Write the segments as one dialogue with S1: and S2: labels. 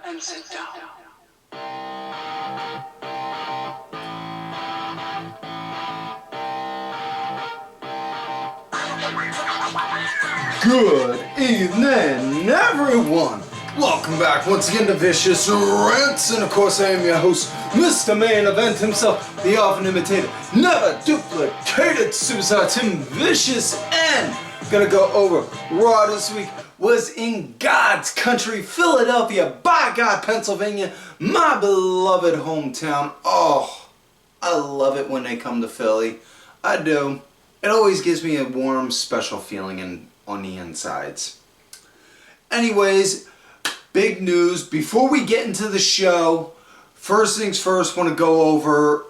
S1: and sit down.
S2: Good evening, everyone! Welcome back once again to Vicious Rants, and of course I am your host, Mr. Main Event himself, the often imitated, never duplicated superstar Tim Vicious, and gonna go over Raw this week was in God's country, Philadelphia, by God, Pennsylvania, my beloved hometown. Oh, I love it when they come to Philly. I do. It always gives me a warm, special feeling on the insides. Anyways, big news. Before we get into the show, first things first, want to go over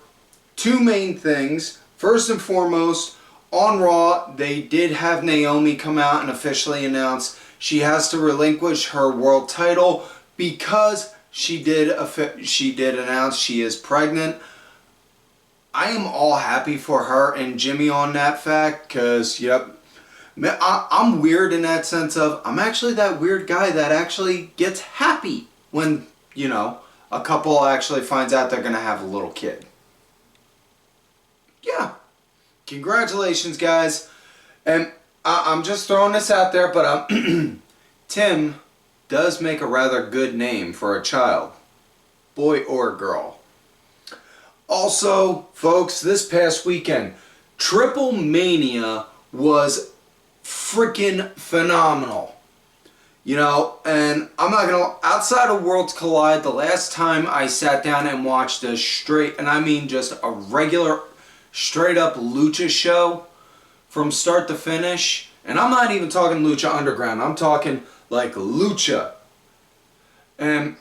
S2: two main things. First and foremost, on Raw, they did have Naomi come out and officially announce she has to relinquish her world title because she did announce she is pregnant. I am all happy for her and Jimmy on that fact because, yep, I'm weird in that sense of I'm actually that weird guy that actually gets happy when, you know, a couple actually finds out they're going to have a little kid. Yeah. Congratulations, guys. And I'm just throwing this out there, but Tim does make a rather good name for a child, boy or girl. Also, folks, this past weekend, Triple Mania was freaking phenomenal. You know, and I'm not gonna, outside of Worlds Collide, the last time I sat down and watched a straight, and I mean just a regular, straight up lucha show from start to finish, and I'm not even talking Lucha Underground, I'm talking like lucha. And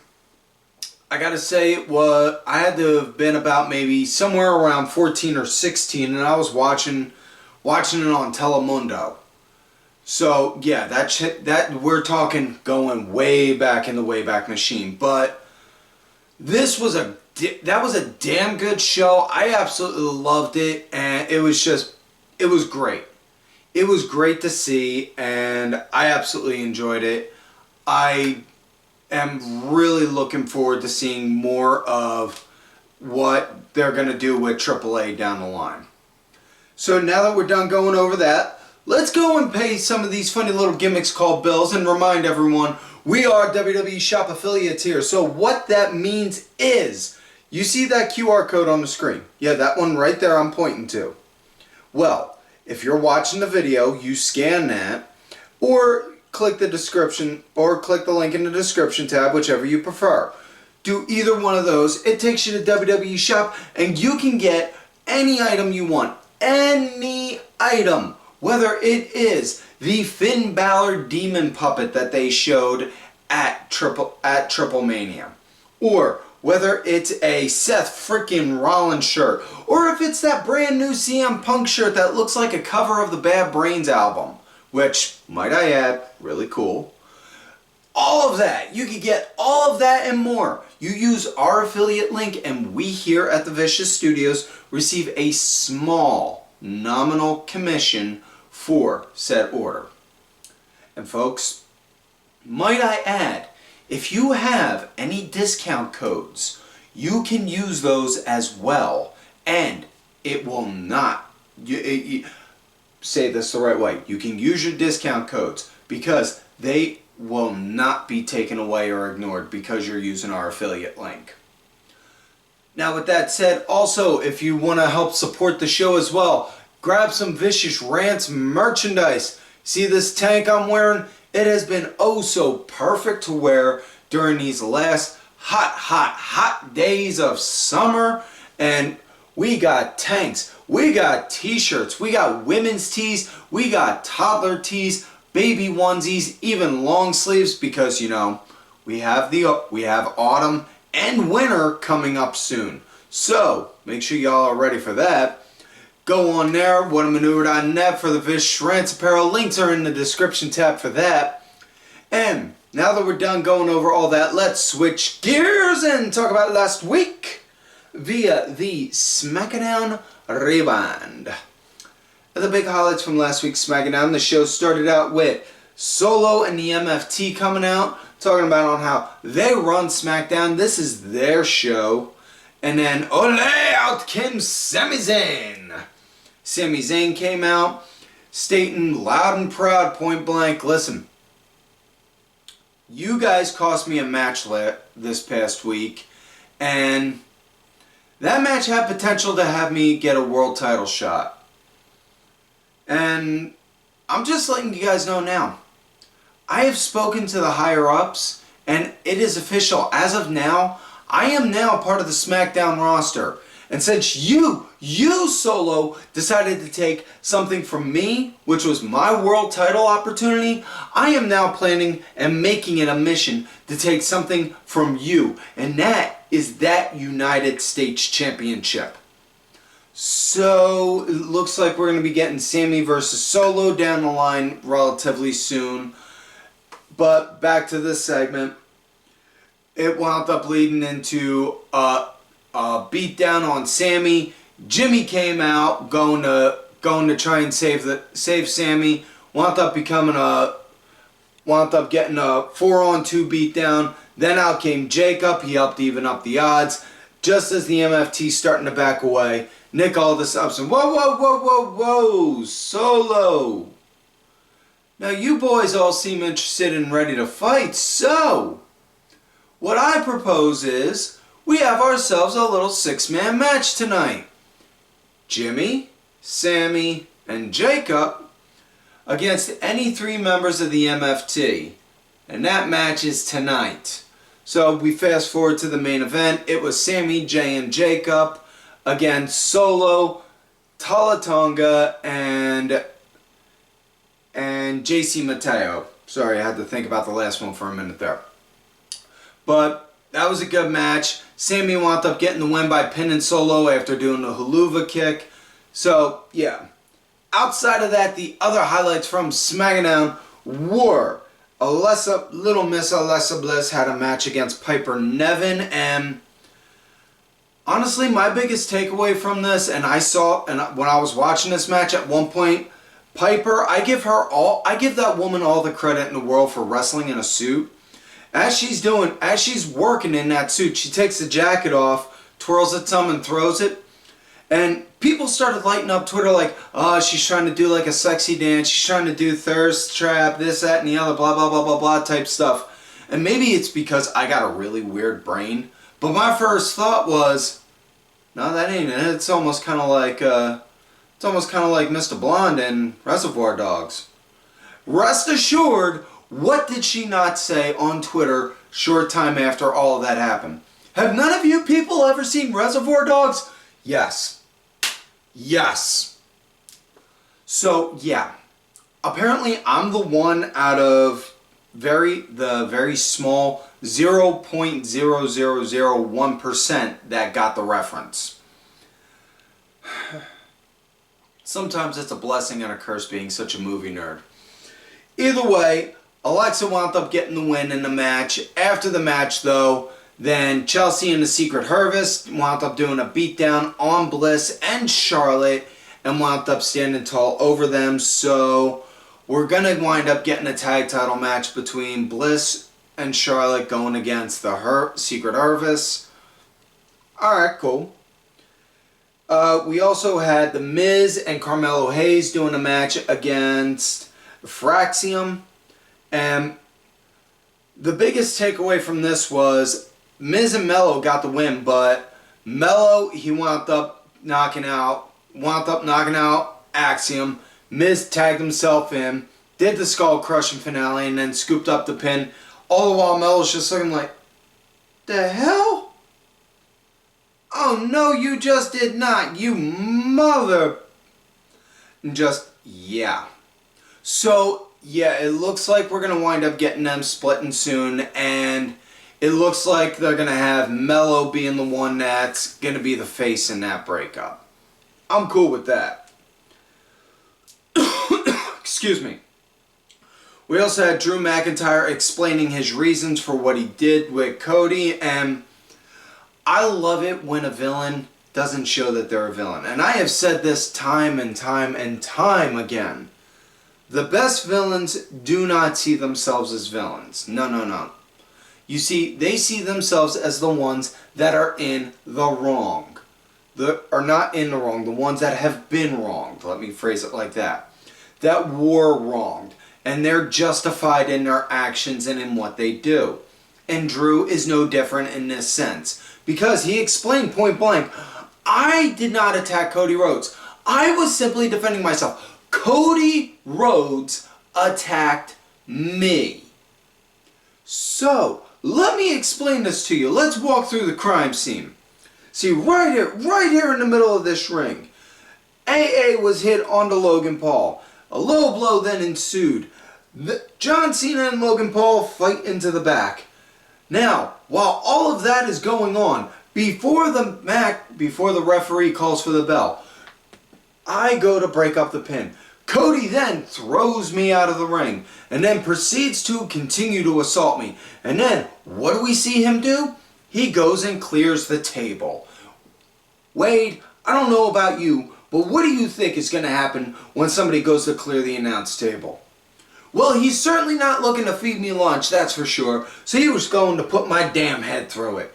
S2: I gotta say, I had to have been about maybe somewhere around 14 or 16, and I was watching it on Telemundo. So yeah, that we're talking going way back in the Wayback Machine. But that was a damn good show. I absolutely loved it, and it was great. It was great to see, and I absolutely enjoyed it. I am really looking forward to seeing more of what they're going to do with AAA down the line. So now that we're done going over that, let's go and pay some of these funny little gimmicks called bills and remind everyone we are WWE Shop affiliates here. So what that means is, you see that QR code on the screen? Yeah, that one right there I'm pointing to. Well, if you're watching the video, you scan that, or click the description, or click the link in the description tab, whichever you prefer. Do either one of those. It takes you to WWE Shop, and you can get any item you want. Any item. Whether it is the Finn Balor demon puppet that they showed at Triple Mania, or whether it's a Seth freaking Rollins shirt, or if it's that brand new CM Punk shirt that looks like a cover of the Bad Brains album, which, might I add, really cool. All of that. You can get all of that and more. You use our affiliate link, and we here at the Vicious Studios receive a small, nominal commission for said order. And folks, might I add, if you have any discount codes, you can use those as well, and it will not, say this the right way, you can use your discount codes because they will not be taken away or ignored because you're using our affiliate link. Now with that said, also if you want to help support the show as well, grab some Vicious Rants merchandise. See this tank I'm wearing? It has been oh so perfect to wear during these last hot days of summer. And we got tanks, we got t-shirts, we got women's tees, we got toddler tees, baby onesies, even long sleeves, because you know we have autumn and winter coming up soon. So make sure y'all are ready for that. Go on there, whatamaneuver.net for the Vicious Rants apparel. Links are in the description tab for that. And now that we're done going over all that, let's switch gears and talk about last week via the SmackDown Rewind. The big highlights from last week's SmackDown. The show started out with Solo and the MFT coming out talking about on how they run SmackDown. This is their show. And then, ole, out came Sami Zayn. Sami Zayn came out, stating loud and proud, point blank, listen, you guys cost me a match this past week, and that match had potential to have me get a world title shot. And I'm just letting you guys know now. I have spoken to the higher-ups, and it is official. As of now, I am now part of the SmackDown roster. And since you Solo, decided to take something from me, which was my world title opportunity, I am now planning and making it a mission to take something from you. And that is that United States Championship. So, it looks like we're going to be getting Sami versus Solo down the line relatively soon. But back to this segment. It wound up leading into a beatdown on Sami. Jimmy came out going to try and save Sami. Wound up getting a 4-on-2 beatdown. Then out came Jacob. He helped even up the odds. Just as the MFT starting to back away, Nick Aldis ups and whoa, Solo. Now you boys all seem interested and ready to fight, so what I propose is we have ourselves a little 6-man match tonight. Jimmy, Sami, and Jacob against any 3 members of the MFT. And that match is tonight. So we fast forward to the main event. It was Sami, Jay, and Jacob against Solo, Talatonga, and JC Mateo. Sorry, I had to think about the last one for a minute there. But that was a good match. Sami wound up getting the win by pinning Solo after doing the Haluva kick. So, yeah. Outside of that, the other highlights from SmackDown were Little Miss Alexa Bliss had a match against Piper Niven. And honestly, my biggest takeaway from this, and when I was watching this match at one point, Piper, I give that woman all the credit in the world for wrestling in a suit. As she's working in that suit, she takes the jacket off, twirls it some and throws it. And people started lighting up Twitter like, oh, she's trying to do like a sexy dance. She's trying to do thirst trap, this, that, and the other, blah, blah, blah, blah, blah type stuff. And maybe it's because I got a really weird brain. But my first thought was, no, that ain't it. It's almost kind of like Mr. Blonde in Reservoir Dogs. Rest assured, what did she not say on Twitter short time after all of that happened? Have none of you people ever seen Reservoir Dogs? Yes. Yes. So, yeah. Apparently, I'm the one out of the very small 0.0001% that got the reference. Sometimes it's a blessing and a curse being such a movie nerd. Either way, Alexa wound up getting the win in the match. After the match, though, then Chelsea and the Secret Harvest wound up doing a beatdown on Bliss and Charlotte and wound up standing tall over them. So we're going to wind up getting a tag title match between Bliss and Charlotte going against the Secret Harvest. Alright, cool. We also had The Miz and Carmelo Hayes doing a match against Fraxium. And the biggest takeaway from this was Miz and Mello got the win, but Mello, he wound up knocking out Axiom. Miz tagged himself in, did the skull crushing finale, and then scooped up the pin. All the while Mello's just looking like, the hell? Oh no, you just did not, you mother. And just, yeah. So, yeah, it looks like we're going to wind up getting them splitting soon, and it looks like they're going to have Mello being the one that's going to be the face in that breakup. I'm cool with that. Excuse me. We also had Drew McIntyre explaining his reasons for what he did with Cody, and I love it when a villain doesn't show that they're a villain. And I have said this time and time and time again. The best villains do not see themselves as villains. No, no, no. You see, they see themselves as the ones that are in the wrong. Are not in the wrong, the ones that have been wronged. Let me phrase it like that. That were wronged. And they're justified in their actions and in what they do. And Drew is no different in this sense. Because he explained point blank, I did not attack Cody Rhodes. I was simply defending myself. Cody Rhodes attacked me. So, let me explain this to you. Let's walk through the crime scene. See, right here in the middle of this ring, AA was hit onto Logan Paul. A low blow then ensued. John Cena and Logan Paul fight into the back. Now, while all of that is going on, before the referee calls for the bell, I go to break up the pin. Cody then throws me out of the ring and then proceeds to continue to assault me. And then, what do we see him do? He goes and clears the table. Wade, I don't know about you, but what do you think is going to happen when somebody goes to clear the announce table? Well, he's certainly not looking to feed me lunch, that's for sure, so he was going to put my damn head through it.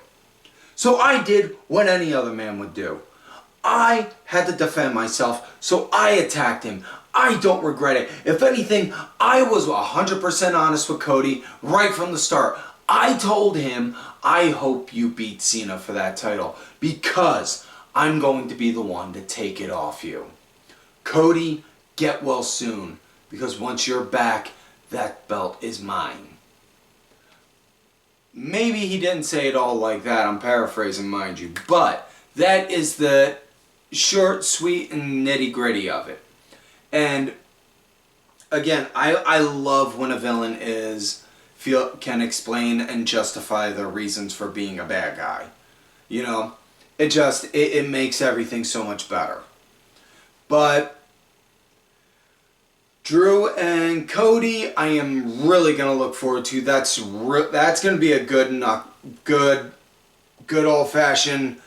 S2: So I did what any other man would do. I had to defend myself, so I attacked him. I don't regret it. If anything, I was 100% honest with Cody right from the start. I told him, I hope you beat Cena for that title because I'm going to be the one to take it off you. Cody, get well soon, because once you're back, that belt is mine. Maybe he didn't say it all like that, I'm paraphrasing, mind you, but that is the short, sweet, and nitty-gritty of it. And again, I love when a villain can explain and justify their reasons for being a bad guy. You know, it makes everything so much better. But Drew and Cody, I am really gonna look forward to. That's gonna be a good old-fashioned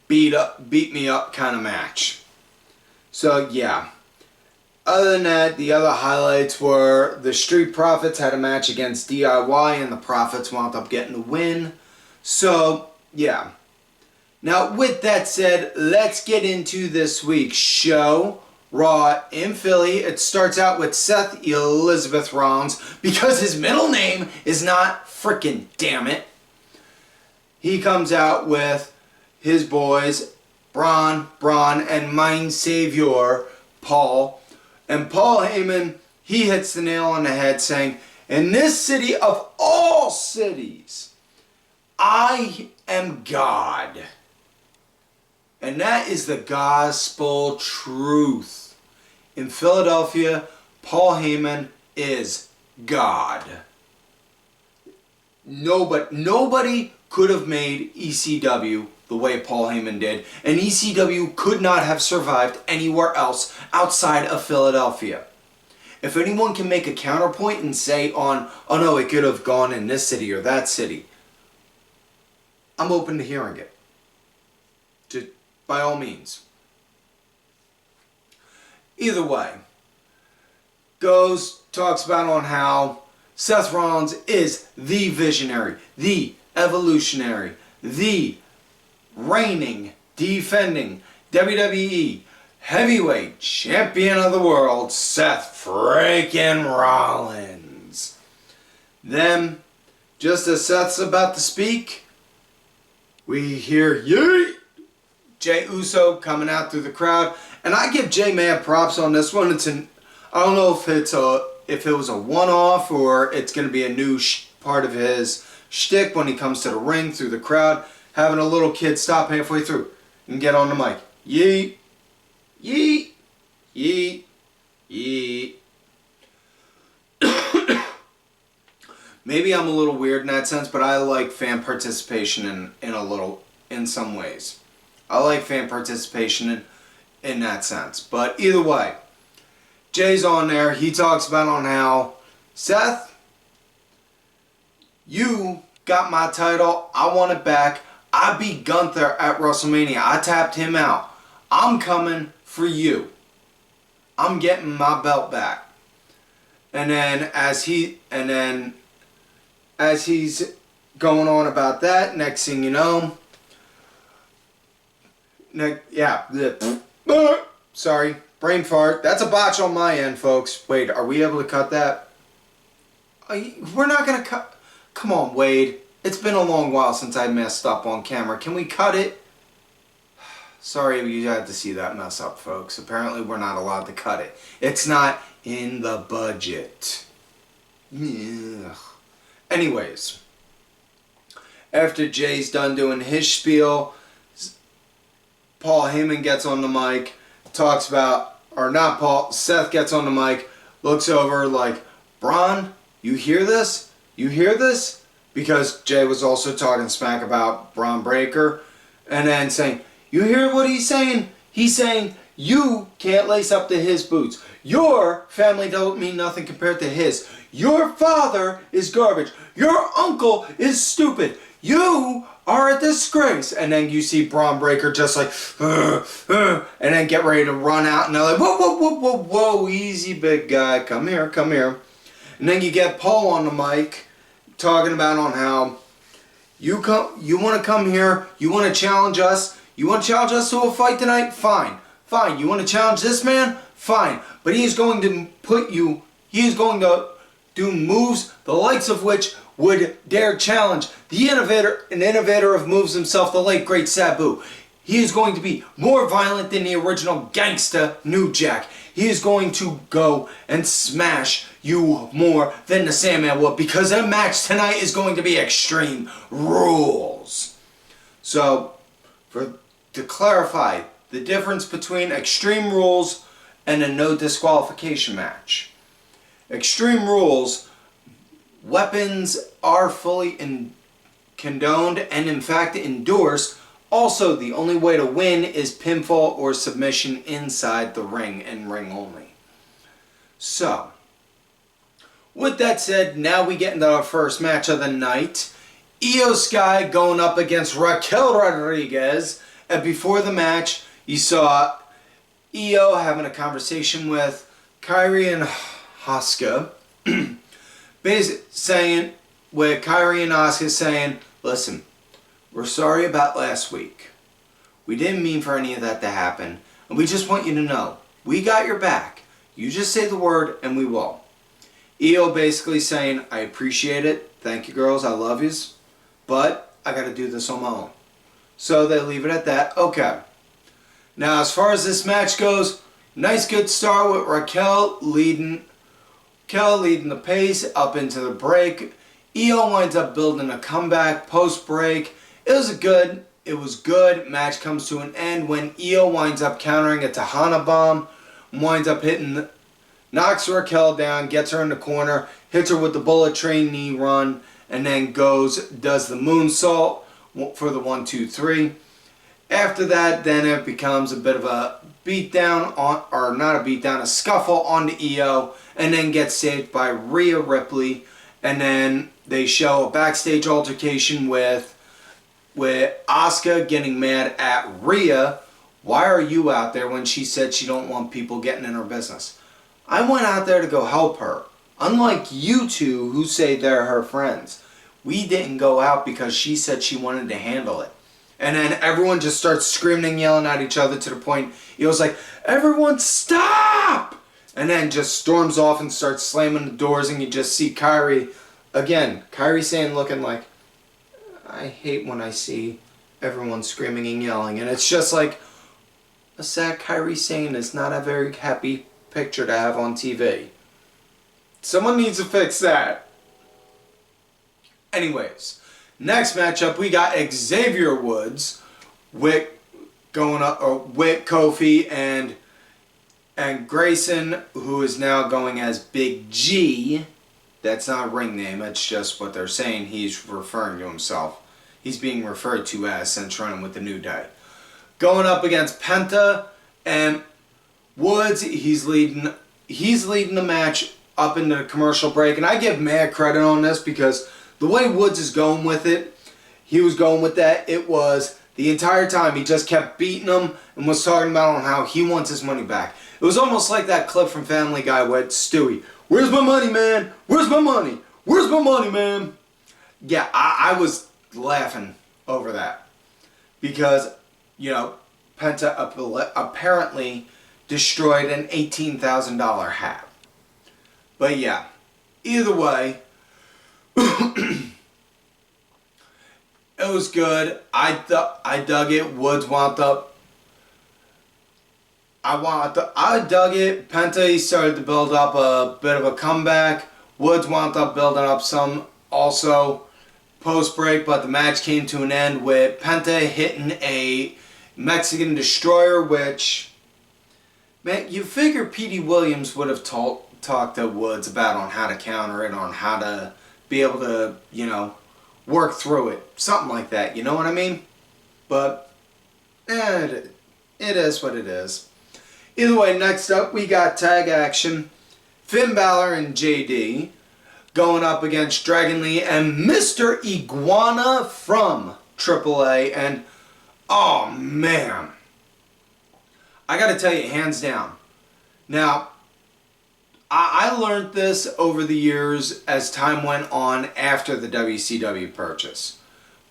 S2: beat me up kind of match. So yeah. Other than that, the other highlights were the Street Profits had a match against DIY and the Profits wound up getting the win. So, yeah. Now, with that said, let's get into this week's show. Raw in Philly. It starts out with Seth Elizabeth Rollins because his middle name is not frickin' damn it. He comes out with his boys, Bron, and my Xavier, Paul. And Paul Heyman, he hits the nail on the head saying, in this city of all cities, I am God. And that is the gospel truth. In Philadelphia, Paul Heyman is God. Nobody could have made ECW the way Paul Heyman did, and ECW could not have survived anywhere else outside of Philadelphia. If anyone can make a counterpoint and say oh no, it could have gone in this city or that city, I'm open to hearing it. By all means. Either way, talks about on how Seth Rollins is the visionary, the evolutionary, the reigning, defending WWE heavyweight champion of the world, Seth freaking Rollins. Then, just as Seth's about to speak, we hear yeet! Jey Uso coming out through the crowd, and I give Jey mad props on this one. I don't know if it was a one-off or it's going to be a new part of his shtick when he comes to the ring through the crowd. Having a little kid stop halfway through and get on the mic. Yeet, yeet, yeet, yeet. Maybe I'm a little weird in that sense, but I like fan participation in some ways. I like fan participation in that sense. But either way, Jay's on there. He talks about on how, Seth, you got my title. I want it back. I beat Gunther at WrestleMania. I tapped him out. I'm coming for you. I'm getting my belt back. And then as he's going on about that. Next thing you know, sorry, brain fart. That's a botch on my end, folks. Wait, are we able to cut that? We're not going to cut. Come on, Wade. It's been a long while since I messed up on camera. Can we cut it? Sorry you had to see that mess up, folks. Apparently we're not allowed to cut it. It's not in the budget. Ugh. Anyways, after Jay's done doing his spiel, Paul Heyman gets on the mic, talks about, or not Paul, Seth gets on the mic, looks over like, Bron, you hear this? You hear this? Because Jay was also talking smack about Bron Breakker, and then saying, you hear what he's saying? He's saying, you can't lace up to his boots. Your family don't mean nothing compared to his. Your father is garbage. Your uncle is stupid. You are a disgrace. And then you see Bron Breakker just like, and then get ready to run out. And they're like, whoa, whoa, whoa, whoa, whoa, easy, big guy. Come here, come here. And then you get Paul on the mic talking about on how you want to come here, you want to challenge us. You want to challenge us to a fight tonight? Fine. Fine. You want to challenge this man? Fine. But he is going to do moves the likes of which would dare challenge an innovator of moves himself, the late great Sabu. He is going to be more violent than the original gangsta New Jack. He is going to go and smash you more than the Sandman would, because the match tonight is going to be Extreme Rules. So, to clarify the difference between Extreme Rules and a no disqualification match. Extreme Rules, weapons are fully condoned and in fact endorsed. Also, the only way to win is pinfall or submission inside the ring and ring only. So, with that said, now we get into our first match of the night. Io Sky going up against Raquel Rodriguez. And before the match, you saw Io having a conversation with Kyrie and Asuka. Basically saying, with Kyrie and Asuka saying, listen, we're sorry about last week. We didn't mean for any of that to happen. And we just want you to know, we got your back. You just say the word and we will. Io basically saying, I appreciate it. Thank you, girls. I love yous. But I got to do this on my own. So they leave it at that. Okay. Now, as far as this match goes, nice good start with Raquel leading the pace up into the break. Io winds up building a comeback post-break. It was good. Match comes to an end when Io winds up countering a Tejana bomb, winds up knocks Raquel down, gets her in the corner, hits her with the bullet train knee run, and then does the moonsault for the 1-2-3. After that, then it becomes a bit of a beatdown, a scuffle onto Io, and then gets saved by Rhea Ripley. And then they show a backstage altercation with Asuka getting mad at Rhea. Why are you out there when she said she don't want people getting in her business? I went out there to go help her. Unlike you two who say they're her friends. We didn't go out because she said she wanted to handle it. And then everyone just starts screaming and yelling at each other to the point it was like, everyone stop! And then just storms off and starts slamming the doors, and you just see Kyrie saying, looking like, I hate when I see everyone screaming and yelling. And it's just like, a sad Kyrie Sane is not a very happy picture to have on TV. Someone needs to fix that. Anyways, next matchup we got Xavier Woods with Kofi and Grayson, who is now going as Big G. That's not a ring name, that's just what they're saying. He's referring to himself. He's being referred to as since running with the New Day. Going up against Penta and Woods, he's leading the match up into the commercial break. And I give mad credit on this because the way Woods is going with it, he was going with that. It was the entire time he just kept beating him and was talking about on how he wants his money back. It was almost like that clip from Family Guy with Stewie. Where's my money, man? Where's my money? Where's my money, man? yeah, I was laughing over that. Because, you know, Penta apparently destroyed an $18,000 hat. But yeah, either way, it was good. I dug it. Woods wound up. I dug it. Penta, he started to build up a bit of a comeback. Woods wound up building up some also post break, but the match came to an end with Penta hitting a Mexican Destroyer, which, man, you figure Petey Williams would have talked to Woods about on how to counter it, on how to be able to, you know, work through it. Something like that, you know what I mean? But, it is what it is. Either way, next up we got tag action. Finn Balor and JD going up against Dragon Lee and Mr. Iguana from AAA. And, oh man, I gotta tell you, hands down. Now, I learned this over the years as time went on after the WCW purchase.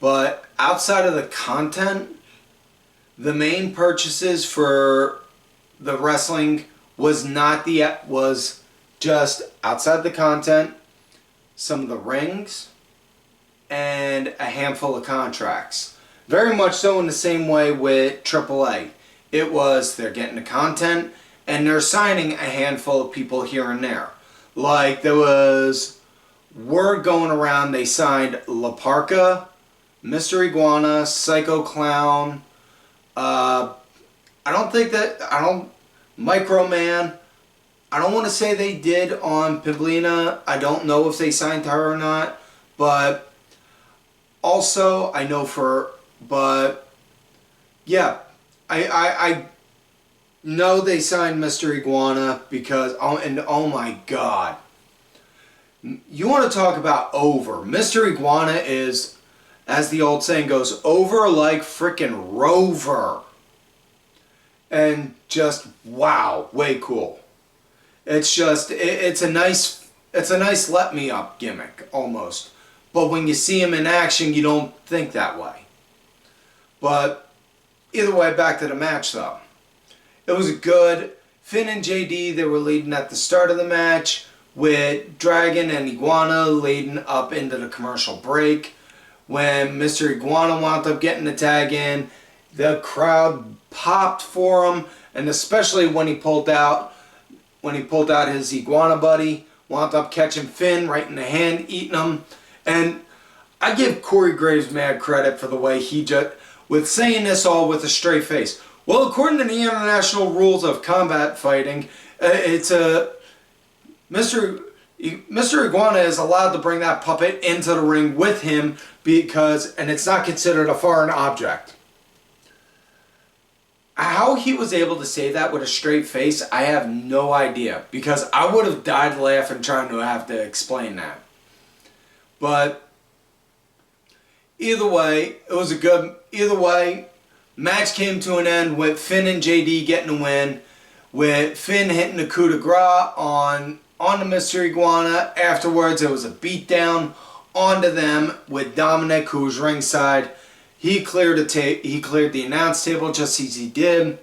S2: But outside of the content, the main purchases for the wrestling was just outside the content, some of the rings, and a handful of contracts. Very much so in the same way with AAA. It was they're getting the content and they're signing a handful of people here and there. Like there was word going around they signed La Parka, Mr. Iguana, Psycho Clown, Microman. I don't want to say they did on Piblina. I don't know if they signed to her or not. But also, yeah, I know they signed Mr. Iguana because, oh my God. You want to talk about over. Mr. Iguana is, as the old saying goes, over like frickin' Rover. And just, wow, way cool. It's just, it's a nice let me up gimmick, almost. But when you see him in action, you don't think that way. But, either way, back to the match, though. It was good. Finn and JD, they were leading at the start of the match, with Dragon and Iguana leading up into the commercial break. When Mr. Iguana wound up getting the tag in, the crowd popped for him, and especially when he pulled out his Iguana buddy, wound up catching Finn right in the hand, eating him. And I give Corey Graves mad credit for the way he just, with saying this all with a straight face. Well, according to the international rules of combat fighting, Mr. Iguana is allowed to bring that puppet into the ring with him and it's not considered a foreign object. How he was able to say that with a straight face, I have no idea. Because I would have died laughing trying to have to explain that. But either way, match came to an end with Finn and JD getting a win. With Finn hitting the coup de grace on the Mr. Iguana. Afterwards, it was a beatdown onto them with Dominik, who was ringside. He cleared the announce table just as he did.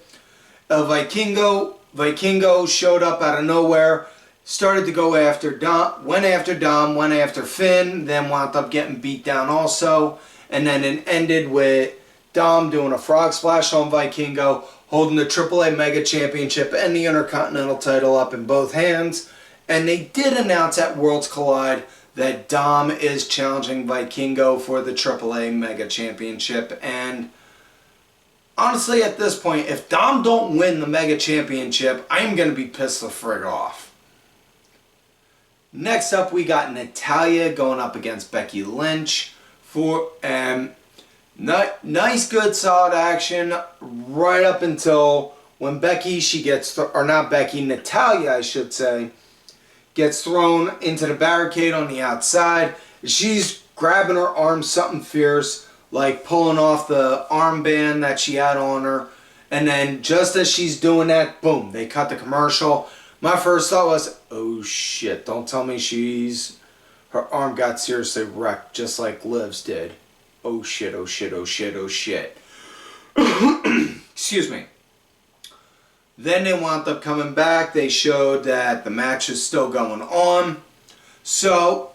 S2: Vikingo showed up out of nowhere, started to go after Dom, went after Finn, then wound up getting beat down also. And then it ended with Dom doing a frog splash on Vikingo, holding the AAA Mega Championship and the Intercontinental title up in both hands. And they did announce at Worlds Collide that Dom is challenging Vikingo for the AAA Mega Championship. And honestly, at this point, if Dom don't win the Mega Championship, I'm going to be pissed the frig off. Next up, we got Natayla going up against Becky Lynch for nice, good, solid action right up until when Natayla, I should say, gets thrown into the barricade on the outside. She's grabbing her arm something fierce, like pulling off the armband that she had on her. And then just as she's doing that, boom, they cut the commercial. My first thought was, oh shit, don't tell me her arm got seriously wrecked, just like Liv's did. Oh shit, oh shit, oh shit, oh shit. Excuse me. Then they wound up coming back. They showed that the match is still going on. So,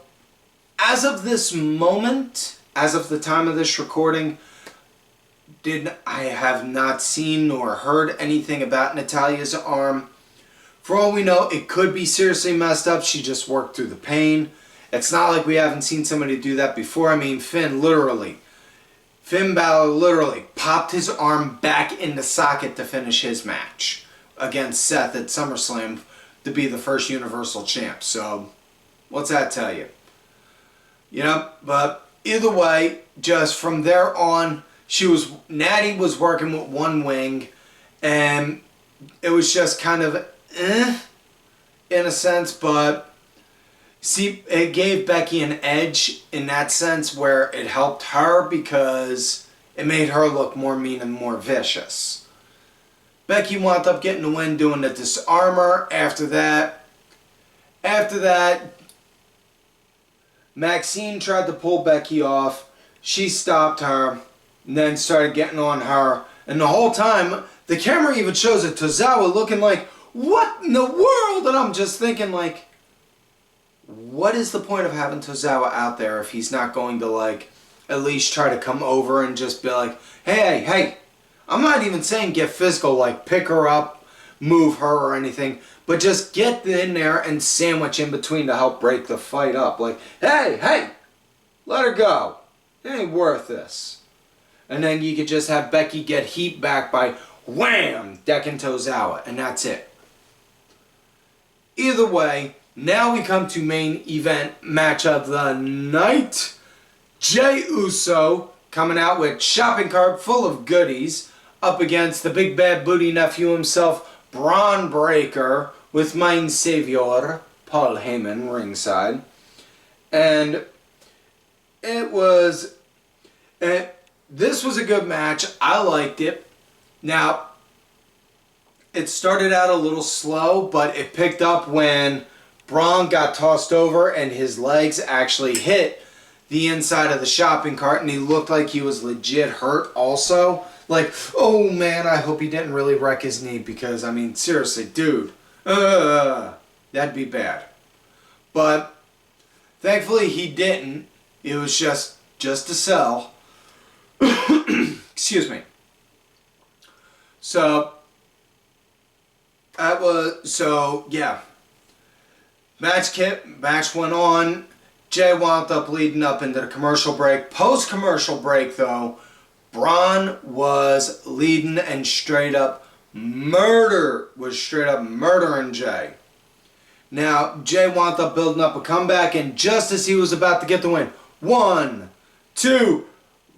S2: as of this moment, as of the time of this recording, I have not seen nor heard anything about Natalya's arm. For all we know, it could be seriously messed up. She just worked through the pain. It's not like we haven't seen somebody do that before. I mean, Finn Balor literally popped his arm back in the socket to finish his match against Seth at SummerSlam to be the first Universal Champ. So, what's that tell you? You know, but either way, just from there on, Natty was working with one wing, and it was just kind of in a sense, but see, it gave Becky an edge in that sense where it helped her because it made her look more mean and more vicious. Becky wound up getting the win doing the disarmor. After that, Maxxine tried to pull Becky off. She stopped her and then started getting on her. And the whole time, the camera even shows it Tozawa looking like, what in the world? And I'm just thinking like, what is the point of having Tozawa out there if he's not going to like at least try to come over and just be like, hey, I'm not even saying get physical, like pick her up, move her or anything, but just get in there and sandwich in between to help break the fight up. Like, hey, let her go. It ain't worth this. And then you could just have Becky get heat back by wham, decking Tozawa, and that's it. Either way, now we come to main event match of the night. Jey Uso coming out with shopping cart full of goodies up against the big bad booty nephew himself, Bron Breakker, with mein Xavier, Paul Heyman, ringside. And this was a good match. I liked it. Now, it started out a little slow, but it picked up when Bron got tossed over and his legs actually hit the inside of the shopping cart, and he looked like he was legit hurt also. Like, oh man, I hope he didn't really wreck his knee because, I mean, seriously, dude, that'd be bad. But thankfully he didn't. It was just to sell. Excuse me. Yeah. Match went on. Jey wound up leading up into the commercial break. Post-commercial break, though, Bron was leading and straight up murdering Jey. Now, Jey wound up building up a comeback, and just as he was about to get the win, 1, 2,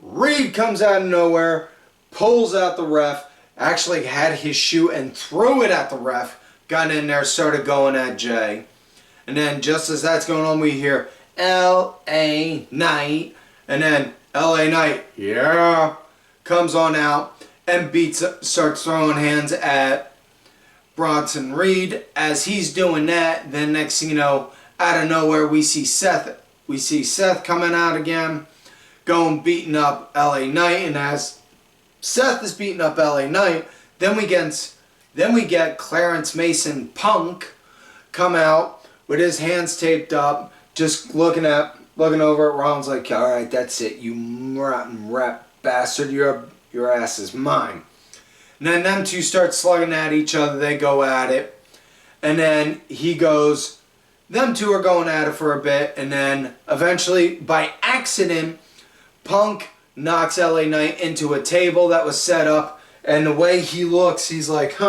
S2: Reed comes out of nowhere, pulls out the ref, actually had his shoe and threw it at the ref, got in there, started going at Jey. And then just as that's going on, we hear L.A. Knight. And then L.A. Knight, yeah, comes on out and starts throwing hands at Bronson Reed. As he's doing that, then next thing you know, out of nowhere, we see Seth coming out again, beating up L.A. Knight. And as Seth is beating up L.A. Knight, then we get Clarence Mason Punk come out with his hands taped up, just looking over at Ron's like, all right, that's it, you rotten rat bastard, your ass is mine. And then them two start slugging at each other, they go at it, and then them two are going at it for a bit, and then eventually, by accident, Punk knocks LA Knight into a table that was set up, and the way he looks, he's like,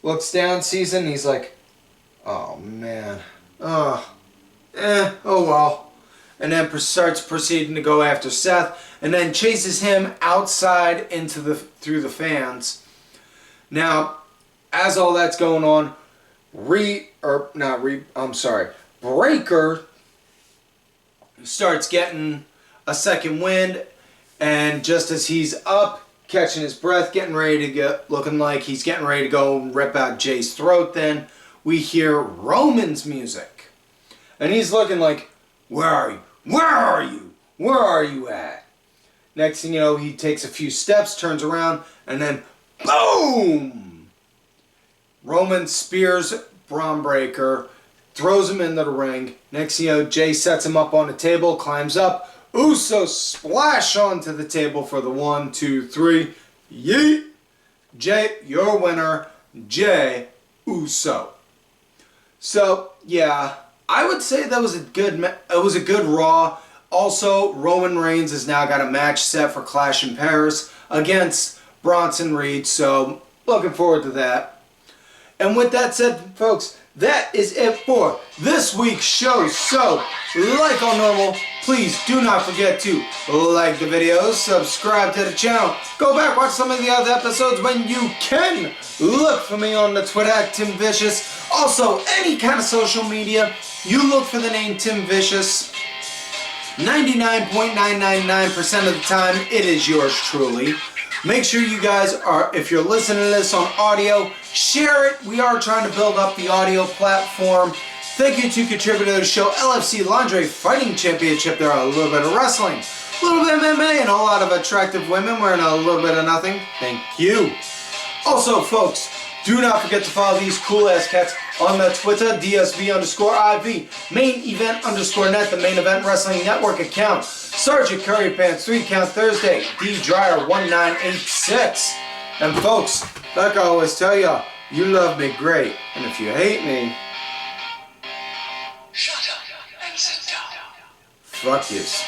S2: looks down, sees it, and he's like, oh man, oh well. And then starts proceeding to go after Seth, and then chases him outside through the fans. Now, as all that's going on, Breakker starts getting a second wind, and just as he's up, catching his breath, looking like he's getting ready to go rip out Jay's throat, then we hear Roman's music. And he's looking like, Where are you? Where are you? Where are you at? Next thing you know, he takes a few steps, turns around, and then boom! Roman spears Braun Breaker, throws him into the ring. Next thing you know, Jay sets him up on the table, climbs up. Usos splash onto the table for the 1, 2, 3. Yeet! Jay, your winner, Jay Uso. So, yeah, I would say that was a good Raw. Also, Roman Reigns has now got a match set for Clash in Paris against Bronson Reed, so looking forward to that. And with that said, folks, that is it for this week's show. So, like all normal, please do not forget to like the videos, subscribe to the channel, go back, watch some of the other episodes when you can. Look for me on the Twitter at Tim Vicious. Also, any kind of social media, you look for the name Tim Vicious. 99.999% of the time, it is yours truly. Make sure you guys are, if you're listening to this on audio, share it. We are trying to build up the audio platform. Thank you to contributor to the show, LFC Lingerie Fighting Championship. There are a little bit of wrestling, a little bit of MMA, and a lot of attractive women wearing a little bit of nothing. Thank you. Also, folks, do not forget to follow these cool-ass cats on the Twitter, DSB_IV, Main Event _net, the Main Event Wrestling Network account, Sergeant Curry Pants, 3 Count Thursday, D Dryer 1986. And folks, like I always tell y'all, you love me great, and if you hate me,
S1: shut up and sit down.
S2: Fuck yous.